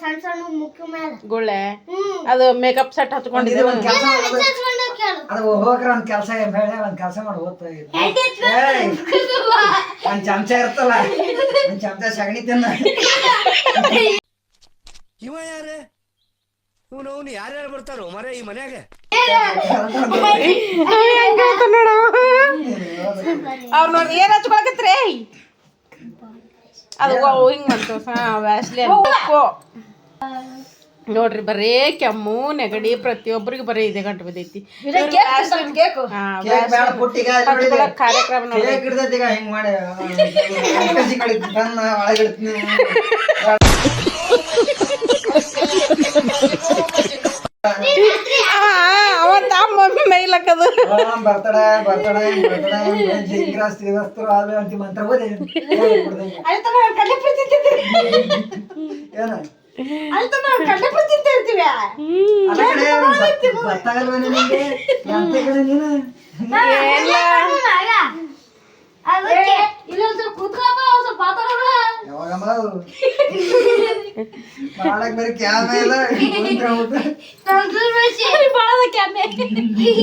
ಸಣ್ಣ ಸಣ್ಣ ಮುಖ್ಯ ಮೇಲೆ ಗುಳ್ಳೆ ಅದು ಮೇಕಪ್ ಸೆಟ್ ಹಚ್ಕೊಂಡಿದ್ದೆ ಅದು ಹೋಗ್ರ ಒಂದ್ ಕೆಲಸ ಬೇಳೆ ಒಂದ್ ಕೆಲಸ ಮಾಡಿ ಓದ್ತಾ ಒಂದ್ ಚಮಚ ಇರ್ತಲ್ಲ ಒಂದ್ ಚಮಚ ಸಗಣಿ ತಿನ್ನ ಇವ ಯಾರೇ ಇವನು ಯಾರ್ಯಾರು ಬರ್ತಾರೋ ಮರ ಈ ಮನ್ಯಾಗ ಅವ್ರು ನೋಡಿ ಏನ್ ಹಚ್ಕೊಳಕತ್ರಿ ಅದು ಹಿಂಗ್ ಬಂತು ವ್ಯಾಸ್ಲಿನ್ ನೋಡ್ರಿ ಬರೇ ಕೆಮ್ಮು ನೆಗಡಿ ಪ್ರತಿಯೊಬ್ಬರಿಗೆ ಬರೀ ಇದೆ ಗಂಟು ಬಿದ್ದೈತಿ ಕಾರ್ಯಕ್ರಮ ಹಿಂಗ್ ಮಾಡಿ ಒಳಗಿಡ್ತೀನಿ ಅವತ್ತ ಮಮ್ಮಿ ಮೈಲಕ್ಕದು ಬರ್ತಡೆ ಶ್ರೀವಸ್ತು ಅಂತ ಮಂತ್ರ ಓದಿ ಏನ ಗೊತ್ತಾಗಲ್ವ ನಿನಗೆ ಎಂತ ಕಡೆ ನೀನು ಯಾವಾಗಮ್ಮ ಮಾಡಕ್ ಬರೀ ಕ್ಯಾಮೆ ಇಲ್ಲ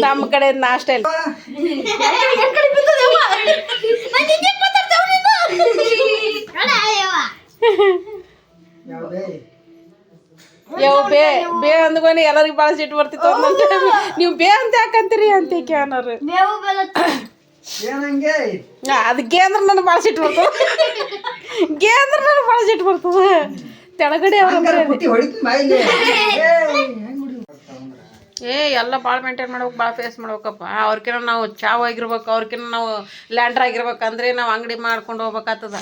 ನಮ್ಮ ಕಡೆ ನಾಷ್ಟ ಇಲ್ಲ ಬೇ ಬೇ ಅಂದ್ಕೊಂಡು ಎಲ್ಲರಿಗೂ ಭಾಳ ಸಿಟ್ಟು ಬರ್ತಿತ್ತು ನೀವು ಬೇ ಅಂತ ಯಾಕಂತೀರಿ ಅಂತ ಕ್ಯಾನರ್ ಅದಕ್ಕೆ ಅಂದ್ರೆ ನನಗೆ ಭಾಳ ಸಿಟ್ಟು ಬರ್ತದೆ ಗೇ ಅಂದ್ರೆ ನನಗೆ ಭಾಳ ಸಿಟ್ಟು ಬರ್ತದೆ ತೆಳಗಡೆ ಎಲ್ಲ ಭಾಳ ಮೇಂಟೈನ್ ಮಾಡ್ಬೇಕು ಭಾಳ ಫೇಸ್ ಮಾಡ್ಬೇಕಪ್ಪ ಅವ್ರಕಿನ ನಾವು ಚಾವ್ ಆಗಿರ್ಬೇಕು ಅವ್ರಕಿನ ನಾವು ಲ್ಯಾಂಡ್ರ್ ಆಗಿರ್ಬೇಕಂದ್ರೆ ನಾವು ಅಂಗಡಿ ಮಾಡ್ಕೊಂಡು ಹೋಗ್ಬೇಕಾಗ್ತದ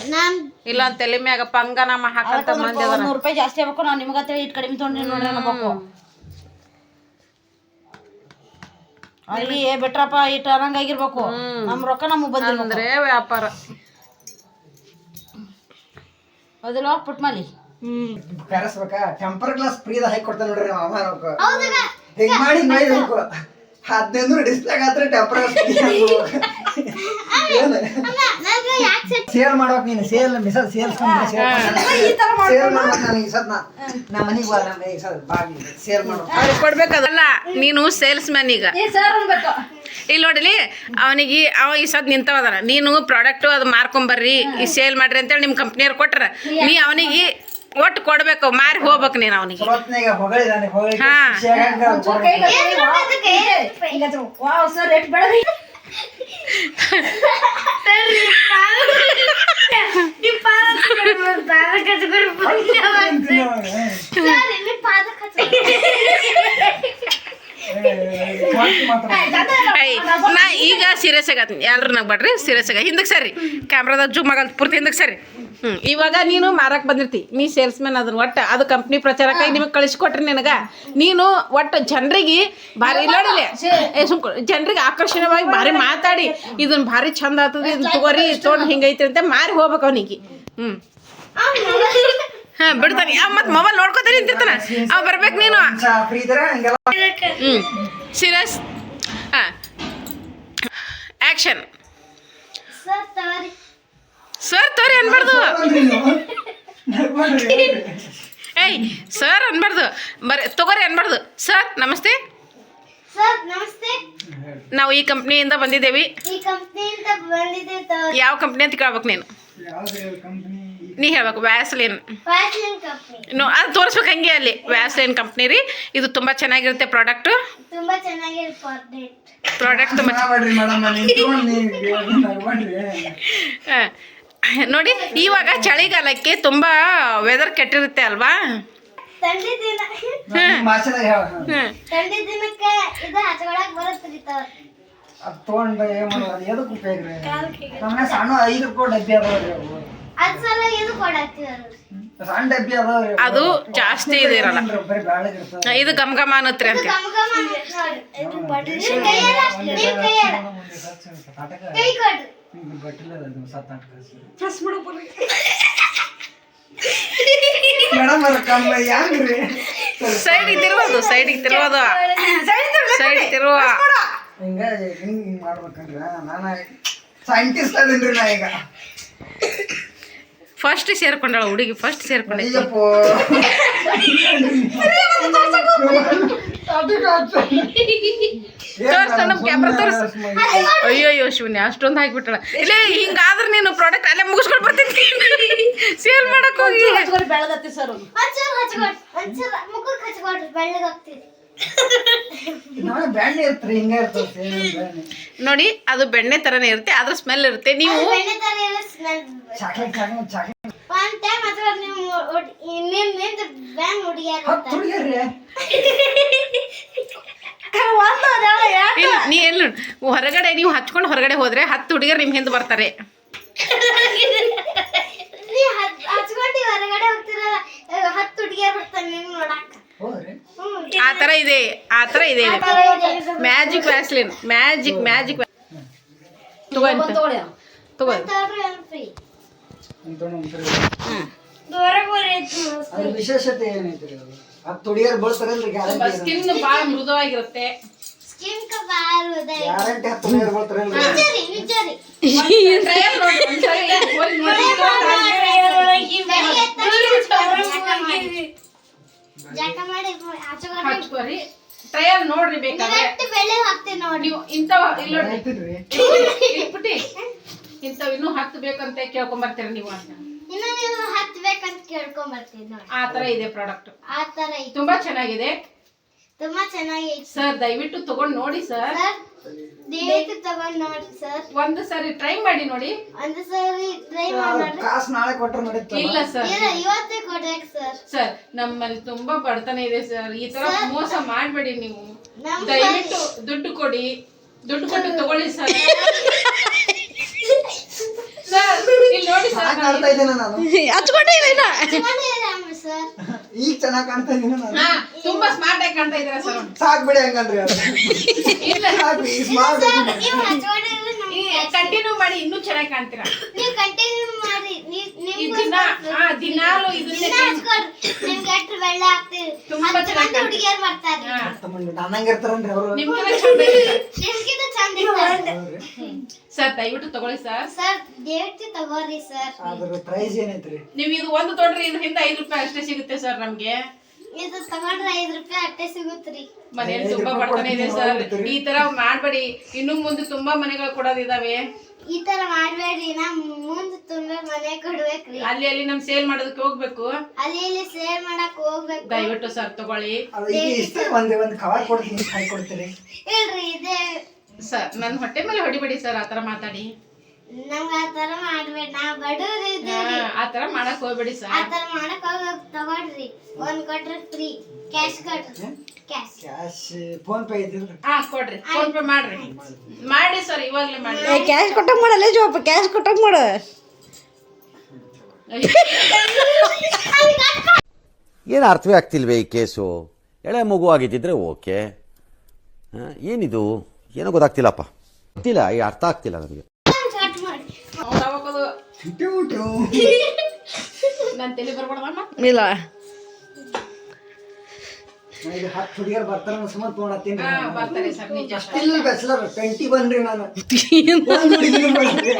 ಇಲ್ಲ ಅಂತ ತಲೆ ಮ್ಯಾಗ ಪಂಗ ನಮ್ಮ ಹಾಕಂತ ಮಂದಿ ಅದ ₹100 ಜಾಸ್ತಿ ಆಗ್ಬೇಕು ನಾವು ನಿಮ್ಗೆ ಹತ್ರ ಇಟ್ಟು ಕಡಿಮೆ ತೊಗೊಂಡ್ರಿ ನೋಡ್ರಿ ಅನ್ಬೇಕು ಅಲ್ಲಿ ಬಿಟ್ರಪ್ಪ ಇಟ್ಟು ಅನ್ನಂಗಾಗಿರ್ಬೇಕು ನಮ್ಮ ರೊಕ್ಕ ನಮಗೆ ಬಂದ್ರೆ ವ್ಯಾಪಾರ ಅದಲ್ಲ ಪುಟ್ಮಲಿ ಕರೆಸ್ಬೇಕಾ ಟೆಂಪರ್ ಗ್ಲಾಸ್ ಫ್ರೀದ ಹಾಕಿ ಕೊಡ್ತಾನೆ ನೋಡ್ರಿ ಹಿಂಗ್ ಮಾಡಿ ನೋಯ್ಬೇಕು 15 ಡಿಸ್ಪ್ಲೇಗ್ ಆದ್ರೆ ಟೆಂಪರ್ ಗ್ಲಾಸ್ ಸೇಲ್ ಮಾಡ್ಬೇಕು ನೀನು ಸೇಲ್ ಮಿಸಲ್ ಸೇಲ್ಸ್ ಸೇಲ್ ಮಾಡ್ಬೇಕು ನಾನು ಈ ಸದ್ನ ನಮ್ಮ ಮನೆಗೆ ಬಾ ನಮ್ಮ ಈ ಸದ್ ಬಾ ಸೇಲ್ ಮಾಡ್ಬೇಕು ಅವ್ರಿಗೆ ಕೊಡ್ಬೇಕದಲ್ಲ ನೀನು ಸೇಲ್ಸ್ ಮ್ಯಾನ್ ಈಗ ಇಲ್ಲಿ ನೋಡಲಿ ಅವನಿಗೆ ಅವ ಈ ಸದ್ ನಿಂತವದಾನ ನೀನು ಪ್ರಾಡಕ್ಟು ಅದು ಮಾರ್ಕೊಂಬರ್ರಿ ಈ ಸೇಲ್ ಮಾಡ್ರಿ ಅಂತೇಳಿ ನಿಮ್ಮ ಕಂಪ್ನಿಯವ್ರು ಕೊಟ್ರ ನೀ ಅವನಿಗೆ ಒಟ್ಟು ಕೊಡ್ಬೇಕು ಮಾರಿ ಹೋಗ್ಬೇಕು ನೀನು ಅವನಿಗೆ ನಾ ಈಗ ಸೀರಿಯಸ್ ಆಗತ್ತೀನಿ ಎಲ್ರು ನಂಗೆ ಬಡ್ರಿ ಸೀರಿಯಸ್ ಆಗ ಹಿಂದಕ್ಕೆ ಸರಿ ಕ್ಯಾಮ್ರಾದಾಗ ಜೂಮ್ ಆಗಲ್ ಪೂರ್ತಿ ಹಿಂದಕ್ಕೆ ಸರಿ ಇವಾಗ ನೀನು ಮಾರಕ್ ಬಂದಿರ್ತಿ ನೀ ಸೇಲ್ಸ್ ಮ್ಯಾನ್ ಅದನ್ನ ಒಟ್ಟು ಅದು ಕಂಪ್ನಿ ಪ್ರಚಾರಕ್ಕಾಗಿ ನಿಮಗೆ ಕಳಿಸ್ಕೊಟ್ರಿ ನಿನಗ ನೀನು ಒಟ್ಟು ಜನರಿಗೆ ಭಾರಿ ನೋಡಿಲ್ಲ ಜನರಿಗೆ ಆಕರ್ಷಣವಾಗಿ ಭಾರಿ ಮಾತಾಡಿ ಇದನ್ನ ಭಾರಿ ಚಂದ ಆಗ್ತದೆ ಇದನ್ನ ತಗೋರಿ ತೊಗೊಂಡು ಹಿಂಗೈತಿ ಅಂತ ಮಾರಿ ಹೋಗ್ಬೇಕು ಅವನಿಗೆ ಬಿಡ್ತಾನೆ ಮತ್ತೆ ಮೊಬೈಲ್ ನೋಡ್ಕೊತಾನೆ ನಿಂತಿರ್ತಾನ ಅವ್ ಬರ್ಬೇಕು ನೀನು ಸೀರಿಯಸ್ ಆಕ್ಷನ್ ಸರ್ ತೋರಿ ಅನ್ಬಾರ್ದು ಏಯ್ ಸರ್ ಅನ್ಬಾರ್ದು ಬರ್ರಿ ತಗೋರಿ ಅನ್ಬಾರ್ದು ಸರ್ ನಮಸ್ತೆ ನಾವು ಈ ಕಂಪ್ನಿಯಿಂದ ಬಂದಿದ್ದೇವೆ ಯಾವ ಕಂಪ್ನಿ ಅಂತ ಕೇಳ್ಬೇಕು ನೀನು ನೀ ಹೇಳ್ಬೇಕು ವ್ಯಾಸ್ಲಿನ್ ಅದು ತೋರಿಸ್ಬೇಕು ಹಂಗೆ ಅಲ್ಲಿ ವ್ಯಾಸ್ಲಿನ್ ಕಂಪ್ನಿ ರೀ ಇದು ತುಂಬ ಚೆನ್ನಾಗಿರುತ್ತೆ ಪ್ರಾಡಕ್ಟ್ ತುಂಬ ನೋಡಿ ಇವಾಗ ಚಳಿಗಾಲಕ್ಕೆ ತುಂಬ ವೆದರ್ ಕೆಟ್ಟಿರುತ್ತೆ ಅಲ್ವಾ ಅದು ಜಾಸ್ತಿ ಇದು ಇರಲ್ಲ ಇದು ಗಮ್ ಗಮ ಅನ್ನತ್ರಿ ಅಂತ ಸೈಡಿಗೆ ತಿರುವುದು ತಿರುವ ಹಿಂಗ ಹಿಂಗ್ ಮಾಡ್ಬೇಕಂದ್ರ ನಾನು ಸೈಂಟಿಸ್ಟ್ ಅದೇನ್ರಿ ನಾ ಈಗ ಫಸ್ಟ್ ಸೇರ್ಕೊಂಡಳ ಹುಡುಗಿ, ಫಸ್ಟ್ ಸೇರ್ಕೊಂಡೆ. ಅಯ್ಯಪ್ಪೋ. ತೋರ್ಸ ನಮ್ ಕ್ಯಾಮ್ರಾ ತೋರ್ಸ. ಅಯ್ಯೋ ಶಿವನ್ಯ ಅಷ್ಟೊಂದು ಹಾಕ್ಬಿಟ್ಟಳ. ಇಲ್ಲೇ ಹಿಂಗಾದ್ರೆ ನೀನು ಪ್ರಾಡಕ್ಟ್ ಅಲ್ಲೇ ಮುಗಿಸ್ಕೊಂಡು ಬರ್ತೀನಿ ಸೇಲ್ ಮಾಡಕ್ ಹೋಗಿ. ಬೆಳಗತ್ತಿ ಸರ್ ಬ್ಯಾಂಡ್ ಇರ್ತ್ರಿ ಹಿಂಗ ಇರ್ತದೆ ನೋಡಿ, ಅದು ಬೆಣ್ಣೆ ತರನೇ ಇರುತ್ತೆ, ಅದ್ರ ಸ್ಮೆಲ್ ಇರುತ್ತೆ. ನೀವು ಚಾಕ್ಲೇಟ್ ಚಾಕ್ಲೇಟ್ ನೀ ಎಲ್ಲ ಹೊರಗಡೆ ನೀವು ಹಚ್ಕೊಂಡು ಹೊರಗಡೆ ಹೋದ್ರೆ 10 ಹುಡುಗಿಯರು ನಿಮ್ ಹಿಂದೆ ಬರ್ತಾರೆ. ಆ ತರ ಇದೆ, ಆ ತರ ಇದೆ. ಮ್ಯಾಜಿಕ್ ವ್ಯಾಸ್ಲಿನ್, ಮ್ಯಾಜಿಕ್ ಮ್ಯಾಜಿಕ್ ತಗೋ. ಅದ್ರ ವಿಶೇಷತೆ ಏನೈತ್ರಿ? 10 ಹುಡುಗಿಯರು ಬಳ್ತಾರಲ್ರಿ, ಗ್ಯಾರಂಟಿ ಸ್ಕಿನ್ ಬಹಳ ಮೃದುವಾಗಿರುತ್ತೆ. ಗ್ಯಾರಂಟಿ 10 ಹುಡುಗಿಯರು ಬಳ್ತಾರಲ್ರಿ. ಹಚ್ಕೋರಿ, ಟ್ರಯಲ್ ನೋಡ್ರಿ ಬೇಕಾದ್ರೆ. ನೀವು ಇಂಥವ ಇಲ್ಲ ಇಟ್ಬಿಟ್ಟಿ ಇಂಥವ್ ಇನ್ನೂ 10 ಬೇಕಂತ ಕೇಳ್ಕೊಂಬರ್ತೀರ ನೀವು ಅಂತ. ಆ ತರ ಇದೆ ಪ್ರಾಡಕ್ಟ್, ತುಂಬಾ ಚೆನ್ನಾಗಿದೆ ಸರ್. ದಯವಿಟ್ಟು ತಗೊಂಡ್ ನೋಡಿ ಸರ್, ಒಂದು ಸಾರಿ ಟ್ರೈ ಮಾಡಿ ನೋಡಿ. ಕಾಸು ನಾಳೆ ಕೊಟ್ರೆ ನಡೀತದೆ. ಇಲ್ಲ ಸರ್, ಸರ್ ನಮ್ಮಲ್ಲಿ ತುಂಬಾ ಬಡತನ ಇದೆ ಸರ್, ಈ ತರ ಮೋಸ ಮಾಡ್ಬೇಡಿ ನೀವು. ದಯವಿಟ್ಟು ದುಡ್ಡು ಕೊಡಿ, ದುಡ್ಡು ಕೊಟ್ಟು ತಗೊಳ್ಳಿ ಸರ್. ಸರ್ ಇಲ್ಲಿ ನೋಡಿ ಸರ್, ಕಾಣ್ತಾ ಇದ್ದೇನೆ ನಾನು, ಈಗ ಚೆನ್ನಾಗಿ ಕಾಣ್ತಾ ಇದ್ದೀನಿ ನಾನು. ತುಂಬಾ ಸ್ಮಾರ್ಟ್ ಆಗಿ ಕಾಣ್ತಾ ಇದ್ದೀರಾ ಸರ್. ಸಾಕ್ ಬಿಡಿ ಹಂಗಂದ್ರಿ ಅದು. ಇಲ್ಲ ಸ್ಮಾರ್ಟ್ ಕಂಟಿನ್ಯೂ ಮಾಡಿ, ಇನ್ನೂ ಚೆನ್ನಾಗಿ ಕಾಣ್ತೀರಾ. ದಿನಾಲು ತುಂಬಾ ಚೆನ್ನಾಗಿ ನನ್ನಂಗಿರ್ತಾರನ್ರಿ ಅವರು. ಸರ್ ದಯವಿಟ್ಟು ತಗೊಳ್ಳಿ ಸರ್. ಅದ್ರ ಪ್ರೈಸ್ ಏನೈತ್ರಿ? ನೀವು ಇದು ಒಂದು ತೊಗೊಂಡ್ರೆ ಇದ್ರ ಹಿಂದೆ 5 ರೂಪಾಯಿ ಅಷ್ಟೇ ಸಿಗುತ್ತೆ ಸರ್ ನಮ್ಗೆ. ಇದು ತಗೊಂಡ್ರೆ 5 ರೂಪಾಯಿ ಅಷ್ಟೇ ಸಿಗುತ್ತ್ರಿ. ಮನೆಯಲ್ಲಿ ತುಂಬಾ ಬಡತನ ಇದೆ ಸರ್, ಈ ತರ ಮಾಡ್ಬೇಡಿ. ಇನ್ನು ಮುಂದೆ ತುಂಬಾ ಮನೆಗಳು ಕೊಡೋದಿದಾವೆ. ಈ ತರ ಮಾಡ್ಬೇಡ್ರಿ, ನಮ್ ಮುಂದೆ ತುಂಬಾ ಮನೆ ಕೊಡ್ಬೇಕ್ರಿ. ಅಲ್ಲಿ ನಮ್ ಸೇಲ್ ಮಾಡೋದಕ್ಕೆ ಹೋಗ್ಬೇಕು, ಅಲ್ಲಿ ಇಲ್ಲಿ ಸೇಲ್ ಮಾಡಕ್ ಹೋಗ್ಬೇಕು. ದಯವಿಟ್ಟು ಸರ್ ತಗೊಳ್ಳಿ. ಒಂದು ಕವರ್ ಕೊಡ್ತೀನಿ, ಹಾಕಿ ಕೊಡ್ತೀರಿ? ಇಲ್ರಿ ಇದೆ ಸರ್. ನನ್ ಹೊಟ್ಟೆ ಮೇಲೆ ಹೊಡಿಬೇಡಿ ಸರ್, ಆತರ ಮಾತಾಡಿ. ನಮ್ಗ ಆತರ ಮಾಡ್ಬೇಡಿ, ನಾವ್ ಬಡವ್ರು ಇದೀವಿ. ಆತರ ಮಾಡಕ್ ಹೋಗ್ಬೇಡಿ ಸರ್. ಆತರ ಮಾಡಕ್ ಹೋಗಕ್ ತಗೊಳ್ರಿ, ಒಂದ್ ಕೊಟ್ರೆ ಫ್ರೀ. ಕ್ಯಾಶ್ ಕೊಡ್ರಿ, ಕ್ಯಾಶ್. ಫೋನ್ ಪೇ ಇದ್ದಿಲ್ರಿ? ಕೊಡ್ರಿ, ಫೋನ್ ಪೇ ಮಾಡ್ರಿ. ಮಾಡಿ ಸರ್, ಇವಾಗ್ಲೇ ಮಾಡಿ. ಕ್ಯಾಶ್ ಕೊಟ್ಟಂಗ್ ಮಾಡಲ್ಲ ಜೋಪ, ಕ್ಯಾಶ್ ಕೊಟ್ಟಂಗ್ ಮಾಡ. ಏನು ಅರ್ಥವೇ ಆಗ್ತಿಲ್ವೇ ಈ ಕೇಸು? ಎಳೆ ಮಗು ಆಗಿದ್ದಿದ್ರೆ ಓಕೆ, ಏನಿದು ಏನೋ ಗೊತ್ತಾಗ್ತಿಲ್ಲಪ್ಪ, ಗೊತ್ತಿಲ್ಲ, ಈ ಅರ್ಥ ಆಗ್ತಿಲ್ಲ ನನಗೆ. ಕಟ್ ಮಾಡಿ. ನನ್ ತಲೆ ಬರ್ಬೇಡಮ್ಮ. ಇಲ್ಲ ಇದು 10 ಹುಡುಗಿಯರು ಬರ್ತಾರ ಸುಮ್ಮನೆ ತೊಗೊಂಡತ್ತೀನಿ. ಬರ್ತಾರೆ ಸರ್, ನಿಜ. ಸ್ಟಿಲ್ ಬ್ಯಾಚಲರ್ 20 ಬನ್ರಿ ನಾನು. ಒಂದ್ ಹುಡುಗಿನೂ ಬರ್ರಿ.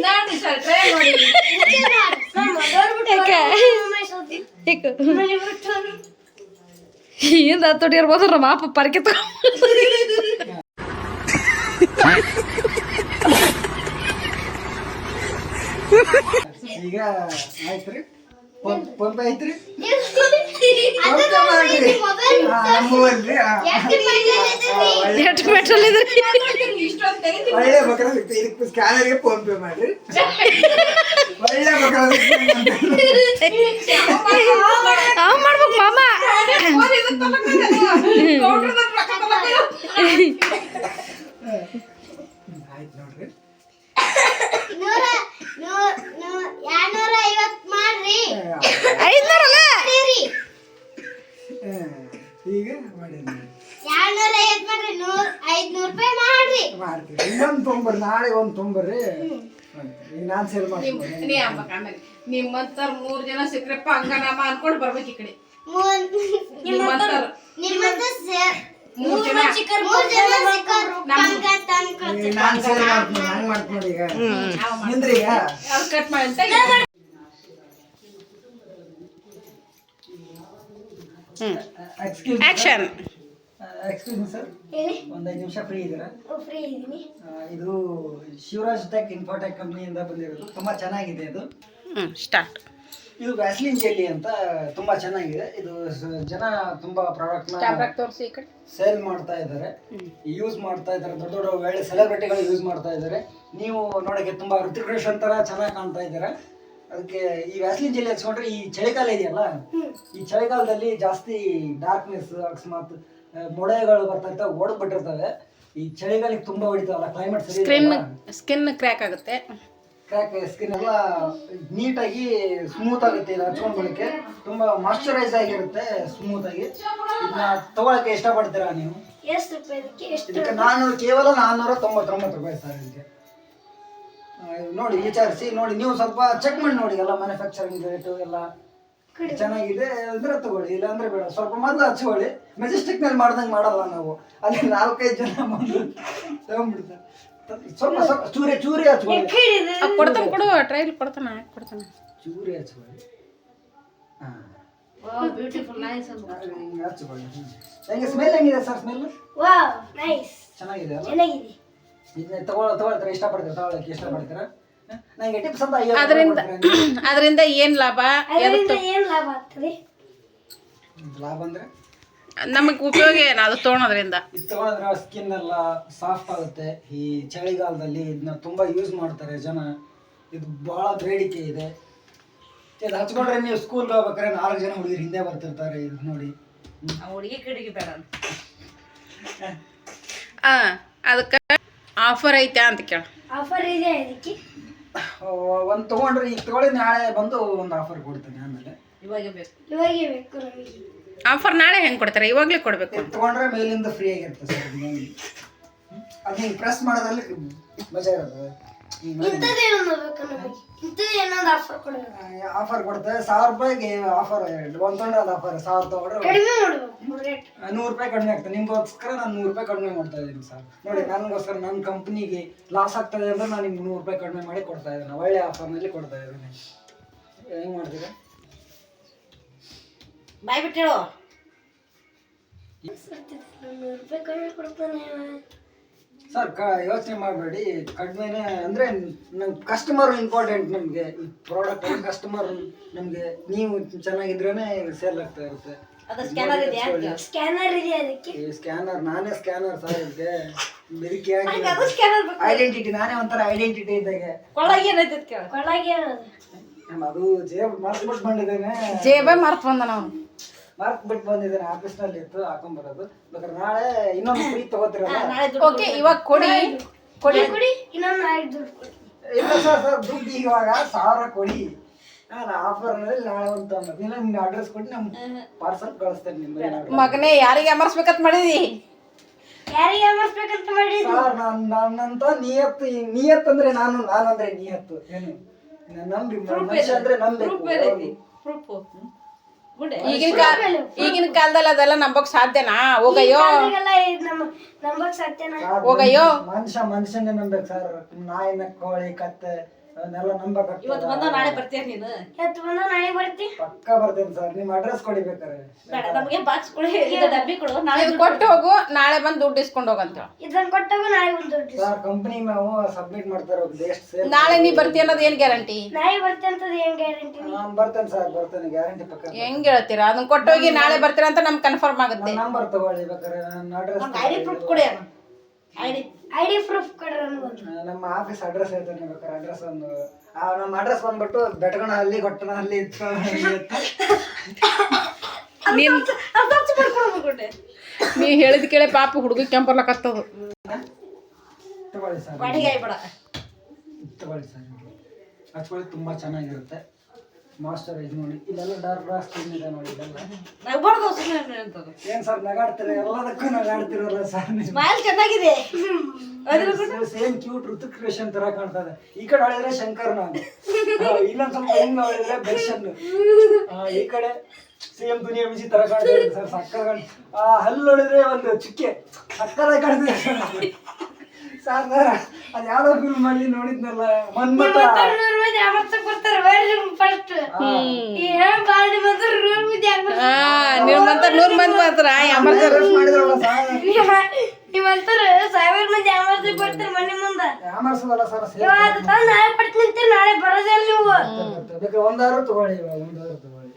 ನೋಡಿ ಸರ್, ಟ್ರೈ ಮಾಡಿ. ಹಿಂದ ತೊಡಿ ಇರ್ಬೋದು, ನಮ್ಮ ಅಪ್ಪ ಪರಕೆ ಈಗ ಆಯ್ತ್ರಿ, ಫೋನ್ ಪೇ ಐತ್ರಿ? ಅದು ಮಾಡ್ರಿ. ಮೊಬೈಲ್ ನಮ್ಮೂವಲ್ರಿ. ಎಷ್ಟು ಪೆಟ್ರೋಲ್ ಇದ್ರಿ? ಒಳ್ಳೆ ಬಕ್ರ ಸಿಗ್ತದೆ, ಇದಕ್ಕೆ ಸ್ಕ್ಯಾನರ್ಗೆ ಫೋನ್ ಪೇ ಮಾಡ್ರಿ. ಒಳ್ಳೆ ಬಕ್ರ ಮಾಡ್ಬೇಕು ಮಾಮ. ಆಯ್ತು ನೋಡ್ರಿ. 250 ಮಾಡ್ರಿ. 500 ಅಲ್ಲ ಈಗ ಮಾಡಿ 250 ಮಾಡ್ರಿ, 500 ರೂಪಾಯಿ ಮಾಡ್ರಿ. ಮಾಡ್ತೀವಿ. ಇನ್ನೊಂದು ತೊಂಬರ್ರಿ, ನಾಳೆ ಒಂದು ತೊಂಬರ್ರಿ. ಈಗ ನಾನು ಸೇಲ್ ಮಾಡ್ತೀನಿ. ನೀ ಅಂಬಕ್ ಆಮೇಲೆ ನಿಮ್ಮಂತರ 3 ಜನ ಸಿಕ್ಕ್ರಪ್ಪ ಹಂಗನಾಮ ಅನ್ಕೊಂಡು ಬರ್ಬೇಕು ಈ ಕಡೆ. ನಿಮ್ಮಂತ 3 ಜನ ಸಿಕ್ಕರು ಹಂಗ ತಂದ್ಕೊಳ್ತೀವಿ. ನಾನು ಸೇಲ್ ಮಾಡ್ತೀನಿ, ಹಂಗೆ ಮಾಡ್ತೀನಿ ನೋಡಿ. ಈಗ ನಿಂದ್ರಿ ಈಗ ಕಟ್ ಮಾಡಿ ಅಂತ excuse action. Excuse me sir, ಹೇಳಿ. ಒಂದು 5 ನಿಮಿಷ ಫ್ರೀ ಇದ್ದೀರಾ? ಫ್ರೀ ಇದ್ದೀನಿ. ಇದು ಶಿವರಾಜ್ ಟೆಕ್ ಇನ್ಫೋಟೆಕ್ ಕಂಪ್ನಿಯಿಂದ ಬಂದಿರೋದು, ತುಂಬ ಚೆನ್ನಾಗಿದೆ ಇದು. ಸ್ಟಾರ್ಟ್. ಇದು ವ್ಯಾಸ್ಲಿನ್ ಜೆಲ್ಲಿ ಅಂತ ತುಂಬಾ ಚೆನ್ನಾಗಿದೆ. ಇದು ಜನ ತುಂಬಾ ಪ್ರಾಡಕ್ಟ್ ತೋರಿಸಿ ಈ ಕಡೆ. ಸೇಲ್ ಮಾಡ್ತಾ ಇದ್ದಾರೆ, ಯೂಸ್ ಮಾಡ್ತಾ ಇದ್ದಾರೆ. ದೊಡ್ಡ ದೊಡ್ಡ ಒಳ್ಳೆ ಸೆಲೆಬ್ರಿಟಿಗಳು ಯೂಸ್ ಮಾಡ್ತಾ ಇದ್ದಾರೆ. ನೀವು ನೋಡಕ್ಕೆ ತುಂಬಾ ಋತಿಕ್ ರೋಷನ್ ತರ ಚೆನ್ನಾಗಿ ಕಾಣ್ತಾ ಇದ್ದೀರಾ. ಅದಕ್ಕೆ ಈ ವ್ಯಾಸ್ಲಿನ್ ಜೆಲ್ಲಿ ಹಚ್ಕೊಂಡ್ರೆ ಈ ಚಳಿಗಾಲ ಇದೆಯಲ್ಲ, ಈ ಚಳಿಗಾಲದಲ್ಲಿ ಜಾಸ್ತಿ ಡಾರ್ಕ್ನೆಸ್, ಅಕಸ್ಮಾತ್ ಮೊಳೆಗಳು ಬರ್ತಾ ಇರ್ತಾವೆ, ಓಡ್ಬಿಟ್ಟಿರ್ತವೆ. ಈ ಚಳಿಗಾಲಕ್ಕೆ ತುಂಬಾ ಹೊಡಿತಾವಲ್ಲ, ಕ್ಲೈಮೇಟ್ ಸರಿ ಸ್ಕಿನ್ ಕ್ರ್ಯಾಕ್ ಆಗುತ್ತೆ. ಕ್ರ್ಯಾಕ್ ಸ್ಕಿನ್ ಎಲ್ಲ ನೀಟಾಗಿ ಸ್ಮೂತ್ ಆಗುತ್ತೆ. ಇದು ಹಚ್ಕೊಂಡ್ಬಿಡಕ್ಕೆ ತುಂಬಾ ಮಾಯ್ಶ್ಚರೈಸ್ ಆಗಿರುತ್ತೆ, ಸ್ಮೂತ್ ಆಗಿ. ಇದನ್ನ ತಗೊಳಕ್ಕೆ ಇಷ್ಟಪಡ್ತೀರಾ ನೀವು? ಎಷ್ಟು ರೂಪಾಯಿ ಇದಕ್ಕೆ? ಎಷ್ಟು? ಇದಕ್ಕೆ ಕೇವಲ 499 ರೂಪಾಯಿ ಸರ್. ಇದಕ್ಕೆ ನೋಡಿ, ವಿಚಾರಿಸಿ ನೋಡಿ, ನೀವು ಸ್ವಲ್ಪ ಚೆಕ್ ಮಾಡಿ ನೋಡಿ. ಎಲ್ಲ ಮ್ಯಾನುಫ್ಯಾಕ್ಚರಿಂಗ್ ರೇಟು ಎಲ್ಲ ಚೆನ್ನಾಗಿದೆ ಅಂದ್ರೆ ತಗೊಳ್ಳಿ, ಇಲ್ಲ ಅಂದ್ರೆ ಬೇಡ. ಸ್ವಲ್ಪ ಮೊದಲು ಹಚ್ಕೊಳ್ಳಿ. ಮೆಜೆಸ್ಟಿಕ್ ನಲ್ಲಿ ಮಾಡ್ದಂಗೆ ಮಾಡಲ್ಲ ನಾವು, ಅಲ್ಲಿ 4-5 ಜನ ಬಂದು ತಗೊಂಡ್ಬಿಡ್ತಾರೆ. ಸ್ವಲ್ಪ ಚೂರಿ ಹಚ್ಕೊಳ್ಳಿ. ಕೊಡ್ತಾನೆ, ಕೊಡು, ಟ್ರೈಲ್ ಕೊಡ್ತಾನೆ. ಚೂರಿ ಹಚ್ಕೊಳ್ಳಿ. Beautiful, nice. ಹಿಂಗೆ ಹಚ್ಕೊಳ್ಳಿ. ಹೆಂಗೆ ಸ್ಮೆಲ್ ಹೆಂಗಿದೆ ಸರ್? Smell wow, nice. ಚೆನ್ನಾಗಿದೆ ಅಲ್ಲ? ಚೆನ್ನಾಗಿದೆ. ಇದನ್ನ ತಗೊಳ್ತಾರೆ, ತಗೊಳಕ್ಕೆ ಇಷ್ಟಪಡ್ತೀರಾ? ನನಗೆ ಟಿಪ್ಸ್ ಅಂತ ಅದರಿಂದ ಏನ್ ಲಾಭ? ಅದರಿಂದ ಏನು ಲಾಭ ಆಗ್ತದೆ? ಲಾಭ ಅಂದ್ರೆ ನಮಗೆ ಉಪಯೋಗ ಏನು ಅದು ತೊಗೊಳೋದ್ರಿಂದ? ಇದು ತಗೊಳೋದ್ರೆ ಸ್ಕಿನ್ ಎಲ್ಲ ಸಾಫ್ಟ್ ಆಗುತ್ತೆ. ಈ ಚಳಿಗಾಲದಲ್ಲಿ ಇದನ್ನ ತುಂಬಾ ಯೂಸ್ ಮಾಡ್ತಾರೆ ಜನ. ಇದು ಬಹಳ ಬೇಡಿಕೆ ಇದೆ. ಇದು ಹಚ್ಕೊಂಡ್ರೆ ನೀವು ಸ್ಕೂಲ್ಗೆ ಹೋಗ್ಬೇಕಾದ್ರೆ 4 ಜನ ಹುಡುಗರು ಹಿಂದೆ ಬರ್ತಿರ್ತಾರೆ. ಇದು ನೋಡಿ, ಹುಡುಗಿ ಕಿಡಿಗೆ ಬೇಡ. ಅದಕ್ಕೆ ಆಫರ್ ಐತೆ ಅಂತ ಕೇಳ. ಆಫರ್ ಇದೆ ಇದಕ್ಕೆ? ಒಂದು ತಗೊಂಡ್ರೆ ಈಗ ತಗೊಳ್ಳಿ, ನಾಳೆ ಬಂದು ಒಂದು ಆಫರ್ ಕೊಡ್ತೇನೆ. ಆಮೇಲೆ ಇವಾಗೆ ಬೇಕು ನಮಗೆ. ಆಫರ್ ನಾಳೆ ಹೆಂಗೆ ಕೊಡ್ತಾರೆ? ಇವಾಗಲೇ ಕೊಡಬೇಕು. ತಗೊಂಡ್ರೆ ಮೇಲಿಂದ ಫ್ರೀ ಆಗಿರುತ್ತೆ ಸರ್. ಅದು ಹಿಂಗೆ ಪ್ರೆಸ್ ಮಾಡೋದ್ರಲ್ಲಿ ಮಜಾ ಇರುತ್ತೆ. ಇಂಥದ್ದೇನೋ ಬೇಕು ನಮಗೆ, ಇಂಥದ್ದೇನೊಂದು ಆಫರ್ ಕೊಡಬೇಕು. ಆಫರ್ ಕೊಡ್ತಾರೆ 1000 ರೂಪಾಯಿಗೆ ಆಫರ್. ಒಂದು ತಗೊಂಡ್ರೆ ಅದು ಆಫರ್. 1000 ತಗೊಂಡ್ರೆ ಕಡಿಮೆ ಮಾಡಬೇಕು ರೇಟ್. 100 ರೂಪಾಯಿ ಕಡಿಮೆ ಆಗ್ತದೆ. ನಿಮ್ಗೋಸ್ಕರ ನಾನು 100 ರೂಪಾಯಿ ಕಡಿಮೆ ಮಾಡ್ತಾ ಇದ್ದೀನಿ ಸರ್. ನೋಡಿ, ನನಗೋಸ್ಕರ ನನ್ನ ಕಂಪ್ನಿಗೆ ಲಾಸ್ ಆಗ್ತದೆ ಅಂದ್ರೆ ನಾನು ನಿಮ್ಗೆ 100 ರೂಪಾಯಿ ಕಡಿಮೆ ಮಾಡಿ ಕೊಡ್ತಾ ಇದ್ದೀನಿ. ಒಳ್ಳೆ ಆಫರ್ನಲ್ಲಿ ಕೊಡ್ತಾ ಇದ್ದೀನಿ. ಹೆಂಗೆ ಮಾಡ್ತೀರಾ? ಬಾಯ್ ಬಿಟ್ಟಿಳು. 100 ರೂಪಾಯಿ ಕಡಿಮೆ ಕೊಡ್ತಾನೆ ಸರ್. ಯೋಚನೆ ಮಾಡಬೇಡಿ, ಕಡಿಮೆನೇ ಅಂದರೆ ನಮ್ಮ ಕಸ್ಟಮರ್ ಇಂಪಾರ್ಟೆಂಟ್ ನಮಗೆ. ಈ ಪ್ರಾಡಕ್ಟ್ ಕಸ್ಟಮರ್ ನಮಗೆ, ನೀವು ಚೆನ್ನಾಗಿದ್ರೇ ಸೇಲ್ ಆಗ್ತಾ ಇರುತ್ತೆ. ಅದು ಸ್ಕ್ಯಾನರ್ ಇದೆಯಾ? ಸ್ಕ್ಯಾನರ್ ಇದೆ ಅದಕ್ಕೆ. ಸ್ಕ್ಯಾನರ್ ನಾನೇ ಸ್ಕ್ಯಾನರ್ ಸರ್. ಇದಕ್ಕೆ ಬೆದರಿಕೆ ಅದು ಸ್ಕ್ಯಾನರ್ ಬೇಕು. ಐಡೆಂಟಿಟಿ, ನಾನೇ ಒಂಥರ ಐಡೆಂಟಿಟಿ ಇದ್ದಾಗೆ. ಕೊಳ್ಳಾಗಿ ಏನೈತೆ ಕೇಳ. ಒಳಗೆ ಅದು ಜೇಬ್ ಮರ್ತ್ಬಿಟ್ಟು ಬಂದಿದ್ದೇನೆ. ಜೇಬೇ ಮರ್ತು ಬಂದ ನಾವು. ಬಿಟ್ಟು ಬಂದಿದ್ದೇನೆ, ಆಫೀಸ್ನಲ್ಲಿ ಇತ್ತು ಹಾಕೊಂಡ್ಬರೋದು. ಬೇಕಾದ್ರೆ ನಾಳೆ ಇನ್ನೊಂದು ಫ್ರೀ ತಗೋತಿರಲ್ಲ? ನಾಳೆ ದುಡ್ಡು ಓಕೆ, ಇವಾಗ ಕೊಡಿ. ಕೊಡಿ ಇನ್ನೊಂದು 5 ದುಡ್ಡು ಕೊಡಿ. ಇಲ್ಲ ಸರ್, ದುಡ್ಡು ಇವಾಗ 1000 ಕೊಡಿ. ನಾನು ಆಫರ್ನಲ್ಲಿ ನಾಳೆ ಒಂದು ತಗೊಂಡು ನಿಮ್ಗೆ ಅಡ್ರೆಸ್ ಕೊಟ್ಟು ನಮ್ಮ ಪಾರ್ಸಲ್ ಕಳಿಸ್ತೇನೆ ನಿಮ್ಮ ಮಗನೇ, ಯಾರಿಗೆ ಅಮರ್ಸ್ಬೇಕಂತ ಮಾಡಿದಿ? ಯಾರಿಗೆ ಅಮರ್ಸ್ಬೇಕಂತ ಮಾಡಿದ್ರು? ಸರ್, ನನ್ನಂತ ನಿಯತ್ ಅಂದ್ರೆ ನಾನಂದ್ರೆ ನಿಯತ್ತು. ಏನು ನಂಬಿ ಮನುಷ್ಯ ಅಂದ್ರೆ ನಂಬಬೇಕು. ಪ್ರೂಫ್ ಈಗಿನ ಕಾಲದಲ್ಲಿ ಅದೆಲ್ಲ ನಂಬಕ್ ಸಾಧ್ಯನಾ? ಹೋಗಯ್ಯೋ, ನಂಬಕ್ ಸಾಧ್ಯನಾ? ಹೋಗಯ್ಯೋ. ಮನುಷ್ಯನೇ ನಂಬೇಕು ಸರ್. ನಾಯಿನ, ಕೋಳಿ, ಕತ್ತೆ ಅವನ್ನೆಲ್ಲ ನಂಬಕ್ ಇವತ್ತು ಬಂದ ನಾಳೆ ಬರ್ತೀಯ ನೀನು? ಇವತ್ತು ಬಂದ ನಾಳೆ ಬರ್ತಿ? ಪಕ್ಕ ಬರ್ತೇನೆ ಸರ್. ನಿಮ್ಮ ಅಡ್ರೆಸ್ ಕೊಡಿ ಬೇಕಾರೆ. ಬೇಡ, ನಮಗೆ ಬಾಕ್ಸ್ ಕೊಡು, ಇದು ಡಬ್ಬಿ ಕೊಡು. ನಾಳೆ ಇದು ಕೊಟ್ಟು ಹೋಗು, ನಾಳೆ ಬಂದು ದುಡ್ಡು ಇಸ್ಕೊಂಡು ಹೋಗಂತ. ಇದನ್ನ ಕೊಟ್ಟಾಗ ನಾಳೆ ಒಂದು ದುಡ್ಡು ಸರ್, ಕಂಪ್ನಿ ನಾವು ಸಬ್ಮಿಟ್ ಮಾಡ್ತಾ ಇರೋದು ಎಷ್ಟು ಸೇಲ್. ನಾಳೆ ನೀ ಬರ್ತೀಯ ಅನ್ನೋದು ಏನ್ ಗ್ಯಾರಂಟಿ? ನಾಳೆ ಬರ್ತಿ ಅಂತದ್ ಏನ್ ಗ್ಯಾರಂಟಿ? ನಾನು ಬರ್ತೇನೆ ಸರ್, ಬರ್ತೇನೆ, ಗ್ಯಾರಂಟಿ ಪಕ್ಕ. ಹೆಂಗ್ ಹೇಳ್ತೀರಾ? ಅದನ್ನ ಕೊಟ್ಟೋಗಿ ನಾಳೆ ಬರ್ತೀರಾ ಅಂತ ನಮ್ಗೆ ಕನ್ಫರ್ಮ್ ಆಗುತ್ತೆ. ನಂಬರ್ ತಗೊಳ್ಳಿ ಬೇಕಾರೆ. ನನ್ನ ಅಡ್ರೆಸ್ ಐಡಿ ಪ್ರೂಫ್ ಕೊಡಿ. ಐಡಿ ಪ್ರೂಫ್ ಕೊಡ್ರಿ ಅನ್ಬೋದು. ನಮ್ಮ ಆಫೀಸ್ ಅಡ್ರೆಸ್ ಹೇಳ್ತೇನೆ ಬೇಕಾರೆ. ಅಡ್ರೆಸ್ ಒಂದು ನಮ್ಮ ಅಡ್ರೆಸ್ ಬಂದ್ಬಿಟ್ಟು ಬೆಟಗನಹಳ್ಳಿ, ಗೊಟ್ಟನಹಳ್ಳಿ. ನೀ ಹೇಳಿದ ಕೇಳಿ ಪಾಪ ಹುಡುಗಿ ಕೆಂಪರ್ಲಕತ್ತದು. ತಗೊಳ್ಳಿ ಸರ್, ಬಾಡಿಗೆ ಬೇಡ. ತಗೊಳ್ಳಿ ಸರ್, ಹಚ್ಕೊಳ್ಳಿ. ತುಂಬಾ ಚೆನ್ನಾಗಿರುತ್ತೆ. ಮಾಸ್ಟರೈಸ್ ನೋಡಿ. ಇದೆಲ್ಲ ಡಾರ್ಕ್ ಸ್ಕಿನ್ ಇದೆ ನೋಡಿ. ಇದೆಲ್ಲ ನಗ್ಬಾರ್ದು, ಸುಮ್ಮನೆ ಅಂತದ್ದು. ಏನ್ ಸರ್ ನಗಾಡ್ತೀರ? ಎಲ್ಲದಕ್ಕೂ ನಗಾಡ್ತಿರಲ್ಲ ಸರ್. ಸ್ಮೈಲ್ ಚೆನ್ನಾಗಿದೆ. ಸೇಮ್ ಕ್ಯೂಟ್ ಋತಿಕ್ ರೋಷನ್ ತರ ಕಾಣ್ತದೆ. ಈ ಕಡೆ ಹೊಳಿದ್ರೆ ಶಂಕರ್ ನಾನು, ಇನ್ನೊಂದ್ ಸ್ವಲ್ಪ ಹಿಂಗ್ ಹೊಳಿದ್ರೆ ದರ್ಶನ್. ಈ ಕಡೆ ಸೇಮ್ ದುನಿಯಾ ವಿಜಿ ತರ ಕಾಣ್ತಿದೆ ಸರ್. ಸಕ್ಕರ ಹಲ್ಲು ಹೊಳಿದ್ರೆ ಒಂದು ಚುಕ್ಕೆ ಸಕ್ಕದಾಗಿ ಕಾಣ್ತಿದೆ ಸರ್. ಸರ್, ಅದು ಯಾವ್ದೋ ಫಿಲ್ಮ್ ಅಲ್ಲಿ ನೋಡಿದ್ನಲ್ಲ, ಮನ್ಮಥ. ಮಂದಿ ಯಾಮರ್ಸಕ್ ಬರ್ತಾರ ಫಸ್ಟ್ ಬಾಡಿ ಬಂದ್ರೆ ರೂಲ್ ಮಂದಿ ನಿಮ್ಮಂತ 100 ಮಂದಿ ಬರ್ತಾರ ಮಾಡಿದ್ರಲ್ಲ ಸರ್ ನೀವಂತಾರ 1000 ಮಂದಿ ಯಾಮರ್ಸಕ್ ಬರ್ತಾರ ಮನೆ ಮುಂದ ಯಾಮರ್ಸೋದಲ್ಲ ಸರ್ ಇವತ್ತು ತಂದು ನಾಳೆ ಪಡ್ತೀನಿ ಅಂತೀರಿ, ನಾಳೆ ಬರೋದಿಲ್ಲ ನೀವು. ಬೇಕಾದ್ರೆ ಒಂದಾರು ತಗೊಳ್ಳಿ, ಒಂದಾರು ತಗೊಳ್ಳಿ,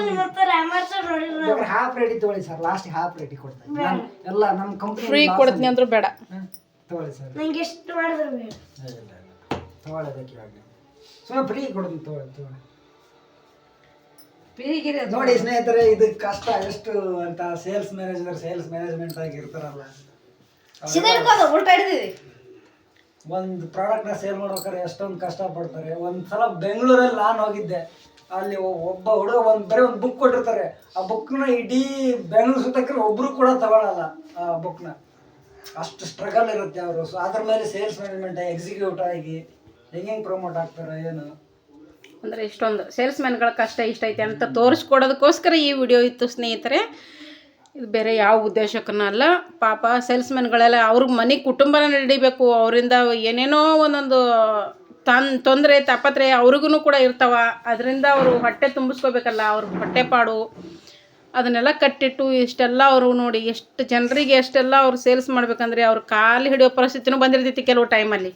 ನಿಮ್ಮಂತಾರ ಯಾಮರ್ಸೋರ್ ನೋಡಿಲ್ಲ ನಾವು. ಬೇಕಾದ್ರೆ ಹಾಫ್ ರೇಟಿಗೆ ತಗೊಳ್ಳಿ ಸರ್, ಲಾಸ್ಟ್ ಹಾಫ್ ರೇಟಿಗೆ ಕೊಡ್ತಾರೆ ಎಲ್ಲ ನಮ್ಮ ಕಂಪ್ನಿ ಫ್ರೀ ಕೊಡ್ತೀನಿ ಅಂದ್ರು ಬೇಡ. ತಗೊಳ್ಳಿ ಸರ್, ನಂಗೆ ಎಷ್ಟು ಮಾಡಿದ್ರು ಬೇಡ. ತಗೊಳ್ಳೋದಕ್ಕೆ ಇವಾಗ ಸುಮ್ಮನೆ ಫ್ರೀ ಕೊಡೋದು ತಗೊಳ್ಳಿ. ಪೀಗಿರಿ ಅದು ನೋಡಿ ಸ್ನೇಹಿತರೆ, ಇದು ಕಷ್ಟ ಎಷ್ಟು ಅಂತ ಸೇಲ್ಸ್ ಮ್ಯಾನೇಜ್ಮೆಂಟ್ ಆಗಿ ಇರ್ತಾರಲ್ಲ, ಸಿದ್ಧಾಡ್ಕೋದು ಉಲ್ಟಾ ಹಿಡಿದಿದೆ. ಒಂದು ಪ್ರಾಡಕ್ಟ್ನ ಸೇಲ್ ಮಾಡ್ಬೇಕಾದ್ರೆ ಎಷ್ಟೊಂದು ಕಷ್ಟ ಪಡ್ತಾರೆ. ಒಂದ್ಸಲ ಬೆಂಗಳೂರಲ್ಲಿ ನಾನು ಹೋಗಿದ್ದೆ, ಅಲ್ಲಿ ಒಬ್ಬ ಹುಡುಗ ಬರೀ ಒಂದು ಬುಕ್ ಕೊಟ್ಟಿರ್ತಾರೆ. ಆ ಬುಕ್ನ ಇಡೀ ಬೆಂಗಳೂರು ಸುತ್ತಕ್ಕೆ ಒಬ್ರು ಕೂಡ ತಗೊಳಲ್ಲ ಆ ಬುಕ್ನ, ಅಷ್ಟು ಸ್ಟ್ರಗಲ್ ಇರುತ್ತೆ ಅವರು. ಸೊ ಅದ್ರ ಮೇಲೆ ಸೇಲ್ಸ್ ಮ್ಯಾನೇಜ್ಮೆಂಟ್ ಎಕ್ಸಿಕ್ಯೂಟಿವ್ ಆಗಿ ಹೆಂಗೆ ಪ್ರಮೋಟ್ ಆಗ್ತಾರೆ ಏನು ಅಂದರೆ ಇಷ್ಟೊಂದು ಸೇಲ್ಸ್ಮ್ಯಾನ್ಗಳ ಕಷ್ಟ ಇಷ್ಟ ಐತೆ ಅಂತ ತೋರಿಸ್ಕೊಡೋದಕ್ಕೋಸ್ಕರ ಈ ವಿಡಿಯೋ ಇತ್ತು ಸ್ನೇಹಿತರೆ. ಇದು ಬೇರೆ ಯಾವ ಉದ್ದೇಶಕ್ಕೂ ಅಲ್ಲ. ಪಾಪ ಸೇಲ್ಸ್ಮ್ಯಾನ್ಗಳೆಲ್ಲ ಅವ್ರಿಗೆ ಮನೆ ಕುಟುಂಬನ ನಡಿಬೇಕು, ಅವರಿಂದ ಏನೇನೋ ಒಂದೊಂದು ತೊಂದರೆ ತಾಪತ್ರೆ ಅವ್ರಿಗೂ ಕೂಡ ಇರ್ತಾವ. ಅದರಿಂದ ಅವರು ಹೊಟ್ಟೆ ತುಂಬಿಸ್ಕೋಬೇಕಲ್ಲ, ಅವ್ರ ಹೊಟ್ಟೆಪಾಡು ಅದನ್ನೆಲ್ಲ ಕಟ್ಟಿಟ್ಟು ಇಷ್ಟೆಲ್ಲ ಅವರು ನೋಡಿ ಎಷ್ಟು ಜನರಿಗೆ ಎಷ್ಟೆಲ್ಲ ಅವ್ರು ಸೇಲ್ಸ್ ಮಾಡ್ಬೇಕಂದ್ರೆ ಅವ್ರು ಕಾಲು ಹಿಡಿಯೋ ಪರಿಸ್ಥಿತಿನೂ ಬಂದಿರ್ತೈತಿ ಕೆಲವು ಟೈಮಲ್ಲಿ.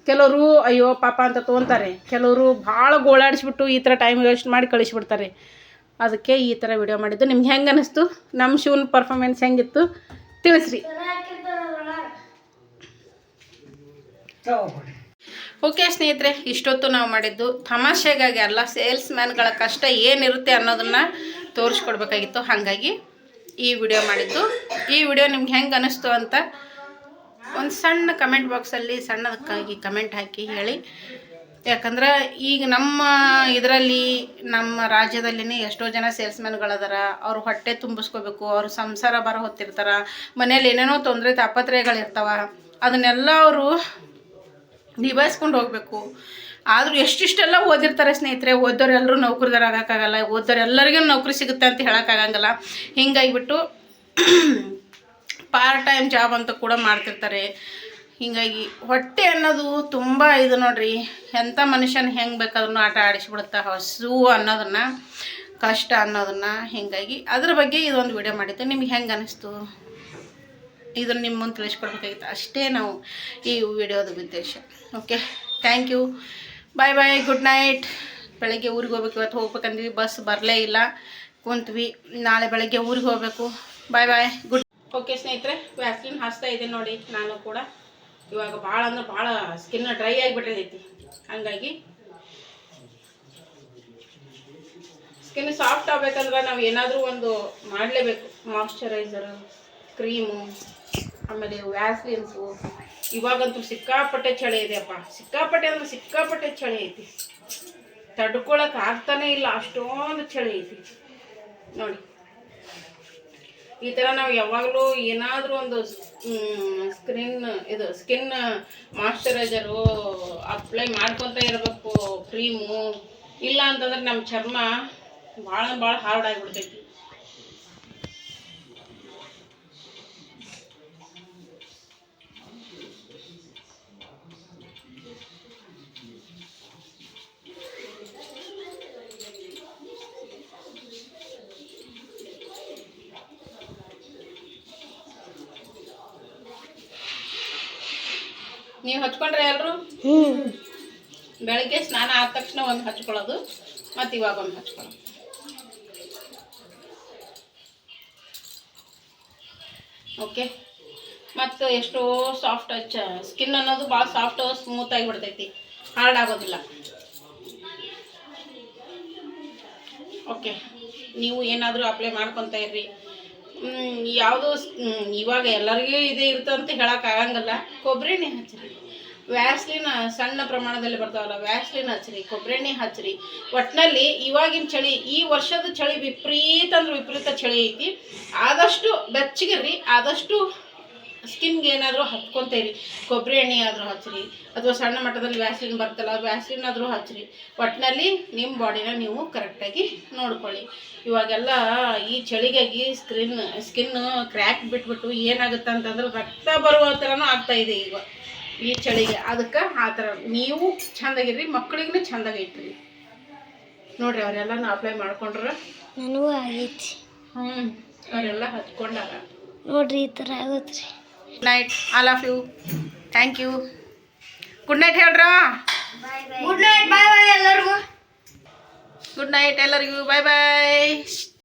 ಕೆಲವರು ಅಯ್ಯೋ ಪಾಪ ಅಂತ ತೊಗೊತಾರೆ, ಕೆಲವರು ಭಾಳ ಗೋಳಾಡಿಸ್ಬಿಟ್ಟು ಈ ಥರ ಟೈಮ್ ವೇಸ್ಟ್ ಮಾಡಿ ಕಳಿಸ್ಬಿಡ್ತಾರೆ. ಅದಕ್ಕೆ ಈ ಥರ ವಿಡಿಯೋ ಮಾಡಿದ್ದು. ನಿಮ್ಗೆ ಹೆಂಗೆ ಅನ್ನಿಸ್ತು? ನಮ್ಮ ಶಿವನ ಪರ್ಫಾರ್ಮೆನ್ಸ್ ಹೆಂಗಿತ್ತು ತಿಳಿಸ್ರಿ. ಓಕೆ ಸ್ನೇಹಿತರೆ, ಇಷ್ಟೊತ್ತು ನಾವು ಮಾಡಿದ್ದು ತಮಾಷೆಗಾಗಿ ಅಲ್ಲ, ಸೇಲ್ಸ್ಮ್ಯಾನ್ಗಳ ಕಷ್ಟ ಏನಿರುತ್ತೆ ಅನ್ನೋದನ್ನು ತೋರಿಸ್ಕೊಡ್ಬೇಕಾಗಿತ್ತು. ಹಾಗಾಗಿ ಈ ವಿಡಿಯೋ ಮಾಡಿದ್ದು. ಈ ವಿಡಿಯೋ ನಿಮ್ಗೆ ಹೆಂಗೆ ಅನ್ನಿಸ್ತು ಅಂತ ಒಂದು ಸಣ್ಣ ಕಮೆಂಟ್ ಬಾಕ್ಸಲ್ಲಿ ಸಣ್ಣದಕ್ಕಾಗಿ ಕಮೆಂಟ್ ಹಾಕಿ ಹೇಳಿ. ಯಾಕಂದ್ರೆ ಈಗ ನಮ್ಮ ಇದರಲ್ಲಿ ನಮ್ಮ ರಾಜ್ಯದಲ್ಲಿನೇ ಎಷ್ಟೋ ಜನ ಸೇಲ್ಸ್ಮ್ಯಾನ್ಗಳದಾರ. ಅವ್ರು ಹೊಟ್ಟೆ ತುಂಬಿಸ್ಕೋಬೇಕು, ಅವರು ಸಂಸಾರ ಬರೋ ಹೊತ್ತಿರ್ತಾರೆ, ಮನೇಲಿ ಏನೇನೋ ತೊಂದರೆ ತಾಪತ್ರೆಗಳಿರ್ತಾವ, ಅದನ್ನೆಲ್ಲ ಅವರು ನಿಭಾಯಿಸ್ಕೊಂಡು ಹೋಗಬೇಕು. ಆದರೂ ಎಷ್ಟಿಷ್ಟೆಲ್ಲ ಓದಿರ್ತಾರೆ ಸ್ನೇಹಿತರೆ. ಓದೋರೆಲ್ಲರೂ ನೌಕರಿದಾರ ಆಗೋಕ್ಕಾಗಲ್ಲ, ಓದೋರೆಲ್ಲರಿಗೂ ನೌಕರಿ ಸಿಗುತ್ತೆ ಅಂತ ಹೇಳೋಕ್ಕಾಗಂಗಿಲ್ಲ. ಹಿಂಗಾಗಿಬಿಟ್ಟು ಪಾರ್ಟ್ ಟೈಮ್ ಜಾಬ್ ಅಂತ ಕೂಡ ಮಾಡ್ತಿರ್ತಾರೆ. ಹೀಗಾಗಿ ಹೊಟ್ಟೆ ಅನ್ನೋದು ತುಂಬ ಇದು ನೋಡ್ರಿ, ಎಂಥ ಮನುಷ್ಯನ ಹೆಂಗೆ ಬೇಕಾದ್ರೂ ಆಟ ಆಡಿಸ್ಬಿಡುತ್ತೆ ಹಸು ಅನ್ನೋದನ್ನು, ಕಷ್ಟ ಅನ್ನೋದನ್ನು. ಹೀಗಾಗಿ ಅದ್ರ ಬಗ್ಗೆ ಇದೊಂದು ವಿಡಿಯೋ ಮಾಡಿದ್ದೆ. ನಿಮ್ಗೆ ಹೆಂಗೆ ಅನ್ನಿಸ್ತು ಇದನ್ನು ನಿಮ್ಮ ಮುಂದೆ ತಿಳಿಸ್ಕೊಡ್ಬೇಕಾಗಿತ್ತು ಅಷ್ಟೇ ನಾವು ಈ ವಿಡಿಯೋದ ಉದ್ದೇಶ. Okay, thank you, bye bye, good night. ಬೆಳಗ್ಗೆ ಊರಿಗೆ ಹೋಗ್ಬೇಕು. ಇವತ್ತು ಹೋಗ್ಬೇಕಂದ್ವಿ, ಬಸ್ ಬರಲೇ ಇಲ್ಲ, ಕುಂತ್ವಿ. ನಾಳೆ ಬೆಳಗ್ಗೆ ಊರಿಗೆ ಹೋಗಬೇಕು. ಬಾಯ್ ಬಾಯ್, ಗುಡ್. ಓಕೆ ಸ್ನೇಹಿತರೆ, ವ್ಯಾಸ್ಲಿನ್ ಹಚ್ತಾ ಇದ್ದೀನಿ ನೋಡಿ. ನಾನು ಕೂಡ ಇವಾಗ ಭಾಳ ಅಂದ್ರೆ ಭಾಳ ಸ್ಕಿನ್ ಡ್ರೈ ಆಗಿಬಿಟ್ಟಿರ್ತೈತಿ. ಹಾಗಾಗಿ ಸ್ಕಿನ್ ಸಾಫ್ಟ್ ಆಗ್ಬೇಕಂದ್ರೆ ನಾವು ಏನಾದರೂ ಒಂದು ಮಾಡಲೇಬೇಕು. ಮಾಯ್ಶ್ಚರೈಸರು, ಕ್ರೀಮು, ಆಮೇಲೆ ವ್ಯಾಸ್ಲಿನ್ಸು. ಇವಾಗಂತೂ ಸಿಕ್ಕಾಪಟ್ಟೆ ಚಳಿ ಇದೆಯಪ್ಪ, ಸಿಕ್ಕಾಪಟ್ಟೆ ಅಂದ್ರೆ ಸಿಕ್ಕಾಪಟ್ಟೆ ಚಳಿ ಐತಿ. ತಡ್ಕೊಳಕ್ಕೆ ಆಗ್ತಾನೆ ಇಲ್ಲ, ಅಷ್ಟೊಂದು ಚಳಿ ಐತಿ ನೋಡಿ. ಈ ಥರ ನಾವು ಯಾವಾಗಲೂ ಏನಾದರೂ ಒಂದು ಸ್ಕಿನ್ ಮಾಯ್ಶ್ಚರೈಸರು ಅಪ್ಲೈ ಮಾಡ್ಕೊತ ಇರಬೇಕು, ಕ್ರೀಮು. ಇಲ್ಲ ಅಂತಂದ್ರೆ ನಮ್ಮ ಚರ್ಮ ಭಾಳ ಹಾರ್ಡ್ ಆಗಿಬಿಡ್ತೈತಿ. ನೀವು ಹಚ್ಕೊಂಡ್ರೆ ಎಲ್ಲರೂ ಬೆಳಗ್ಗೆ ಸ್ನಾನ ಆದ ತಕ್ಷಣ ಒಂದು ಹಚ್ಕೊಳ್ಳೋದು, ಮತ್ತು ಇವಾಗ ಒಂದು ಹಚ್ಕೊಳ್ಳೋದು. ಓಕೆ, ಮತ್ತು ಎಷ್ಟೋ ಸಾಫ್ಟ್ ಸ್ಕಿನ್ ಅನ್ನೋದು ಭಾಳ ಸಾಫ್ಟ್ ಸ್ಮೂತ್ ಆಗಿಬಿಡ್ತೈತಿ, ಹಾರ್ಡ್ ಆಗೋದಿಲ್ಲ. ಓಕೆ, ನೀವು ಏನಾದರೂ ಅಪ್ಲೈ ಮಾಡ್ಕೊತ ಇರ್ರಿ. ಯಾವುದು ಇವಾಗ ಎಲ್ಲರಿಗೂ ಇದೇ ಇರ್ತಂತ ಹೇಳೋಕ್ಕಾಗಂಗಿಲ್ಲ. ಕೊಬ್ಬರಿ ಎಣ್ಣೆ ಹಚ್ಚಿರಿ, ವ್ಯಾಸ್ಲಿನ್ ಸಣ್ಣ ಪ್ರಮಾಣದಲ್ಲಿ ಬರ್ತಾವಲ್ಲ, ವ್ಯಾಸ್ಲಿನ್ ಹಚ್ಚಿರಿ, ಕೊಬ್ಬರಿ ಎಣ್ಣೆ ಹಚ್ಚಿರಿ. ಒಟ್ಟಿನಲ್ಲಿ ಇವಾಗಿನ ಚಳಿ, ಈ ವರ್ಷದ ಚಳಿ ವಿಪರೀತ ಅಂದ್ರೆ ವಿಪರೀತ ಚಳಿ ಐತಿ. ಆದಷ್ಟು ಬೆಚ್ಚಗಿರ್ರಿ, ಆದಷ್ಟು ಸ್ಕಿನ್ಗೆ ಏನಾದರೂ ಹಚ್ಕೊತ ಇರಿ. ಕೊಬ್ಬರಿ ಎಣ್ಣೆ ಆದರೂ ಹಚ್ಚಿರಿ, ಅಥವಾ ಸಣ್ಣ ಮಟ್ಟದಲ್ಲಿ ವ್ಯಾಸ್ಲಿನ್ ಬರ್ತಲ್ಲ, ವ್ಯಾಸ್ಲಿನ್ ಆದರೂ ಹಚ್ಚಿರಿ. ಒಟ್ಟಿನಲ್ಲಿ ನಿಮ್ಮ ಬಾಡಿನ ನೀವು ಕರೆಕ್ಟಾಗಿ ನೋಡ್ಕೊಳ್ಳಿ. ಇವಾಗೆಲ್ಲ ಈ ಚಳಿಗಾಗಿ ಸ್ಕಿನ್ ಕ್ರ್ಯಾಕ್ ಬಿಟ್ಬಿಟ್ಟು ಏನಾಗುತ್ತೆ ಅಂತಂದ್ರೆ ರಕ್ತ ಬರುವ ಥರನೂ ಆಗ್ತಾಯಿದೆ ಈಗ. ಈ ಚಳಿಗೆ. ಅದಕ್ಕೆ ಆ ಥರ ನೀವು ಚಂದಾಗಿರ್ರಿ, ಮಕ್ಳಿಗೂ ಚಂದಾಗೈತ್ರಿ ನೋಡ್ರಿ. ಅವರೆಲ್ಲನೂ ಅಪ್ಲೈ ಮಾಡ್ಕೊಂಡ್ರ, ನನಗೂ ಆಗೈತಿ ಅವರೆಲ್ಲ ಹಚ್ಕೊಂಡಾರ ನೋಡ್ರಿ. ಈ ಥರ ಆಗುತ್ತೆ ರೀ. Good night, all of you. Thank you. Good night ಹೇಳ್ರ. ಗುಡ್ ನೈಟ್, ಬಾಯ್ ಬಾಯ್ ಎಲ್ಲರಿಗೂ. ಗುಡ್ ನೈಟ್ ಎಲ್ಲರಿಗೂ. ಬಾಯ್ ಬಾಯ್.